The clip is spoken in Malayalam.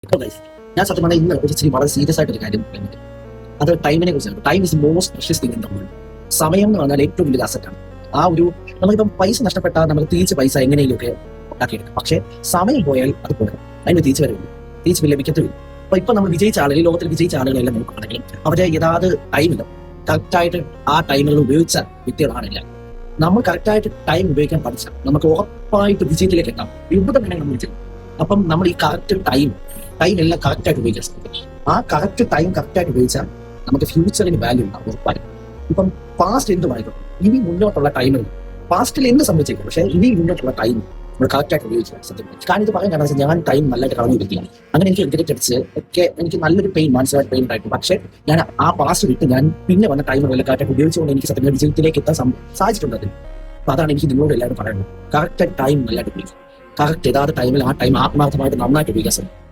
ഇപ്പോൾ ഗൈസ് ഞാൻ സത്യം പറഞ്ഞാൽ ഇന്ന് ഒരു ഇച്ചിരി വളരെ സീരിയസ് ആയിട്ട് ഒരു കാര്യം പറയുന്നത് അത് ടൈമിനെ കുറിച്ചാണ്. Time is most precious thing in the world. സമയം എന്ന് പറഞ്ഞാൽ ഏറ്റവും വലിയ അസറ്റാണ്. ആ ഒരു നമ്മളിപ്പം പൈസ നഷ്ടപ്പെട്ടാൽ നമുക്ക് തിരിച്ച് പൈസ എങ്ങനെയൊക്കെ ഉണ്ടാക്കിയെടുക്കും. പക്ഷേ സമയം പോയാൽ അത് പോകണം, അതിന് തിരിച്ചു വരില്ല, തിരിച്ച് ലഭിക്കത്തില്ല. ഇപ്പൊ നമ്മൾ വിജയിച്ച ആളുകൾ, ലോകത്തിൽ വിജയിച്ച ആളുകളെല്ലാം നോക്കുകയാണെങ്കിൽ അവരെ യഥാർത്ഥ ടൈമില്ല, കറക്റ്റായിട്ട് ആ ടൈമുകൾ ഉപയോഗിച്ച വ്യക്തികളാണില്ല. നമ്മൾ കറക്റ്റായിട്ട് ടൈം ഉപയോഗിക്കാൻ പഠിച്ചാൽ നമുക്ക് ഉറപ്പായിട്ട് വിജയത്തിലേക്ക് എത്താം. ഇവിടെ വേണമെങ്കിൽ നമ്മൾ വിജയിക്കും. അപ്പം നമ്മൾ ഈ കറക്റ്റ് ടൈം എല്ലാം കറക്റ്റായിട്ട് ഉപയോഗിക്കാൻ ശ്രമിക്കും. ആ കറക്റ്റ് ടൈം കറക്റ്റായിട്ട് ഉപയോഗിച്ചാൽ നമുക്ക് ഫ്യൂച്ചറിന് വാല്യൂ ഉണ്ടാവും ഉറപ്പായും. ഇപ്പം പാസ്റ്റ് എന്തുമായിക്കോട്ടെ, ഇനി മുന്നോട്ടുള്ള ടൈമിൽ പാസ്റ്റിൽ എന്ത് സംഭവിച്ചേക്കും, പക്ഷേ ഇനി മുന്നോട്ടുള്ള ടൈം നമ്മൾ കറക്റ്റായിട്ട് ഉപയോഗിക്കുക. സത്യം കാരണം ഇത് പറയാൻ കാരണം ഞാൻ ടൈം നല്ലതായിട്ട് കളഞ്ഞു വരികയാണ്. അങ്ങനെ എനിക്ക് എഗ്രിറ്റ് അടിച്ച് ഒക്കെ എനിക്ക് നല്ലൊരു പെയിൻ, മാനസികമായിട്ട് പെയിൻ ഉണ്ടായിരുന്നു. പക്ഷേ ഞാൻ ആ പാസ്റ്റ് വിട്ട് ഞാൻ പിന്നെ വന്ന ടൈം നല്ല കറക്റ്റായിട്ട് ഉപയോഗിച്ചുകൊണ്ട് എനിക്ക് സത്യം വിജയത്തിലേക്ക് എത്താൻ സാധിച്ചിട്ടുണ്ട്. അപ്പൊ അതാണ് എനിക്ക് നിങ്ങളോട് എല്ലാവരും പറയുന്നത്. കറക്റ്റ് ടൈം നല്ലതായിട്ട് ഉപയോഗിക്കുക. കറക്റ്റ് യഥാർത്ഥ ടൈമിൽ ആ ടൈം ആത്മാർത്ഥമായിട്ട് നന്നായിട്ട് ഉപയോഗിക്കാൻ ശ്രമിക്കും.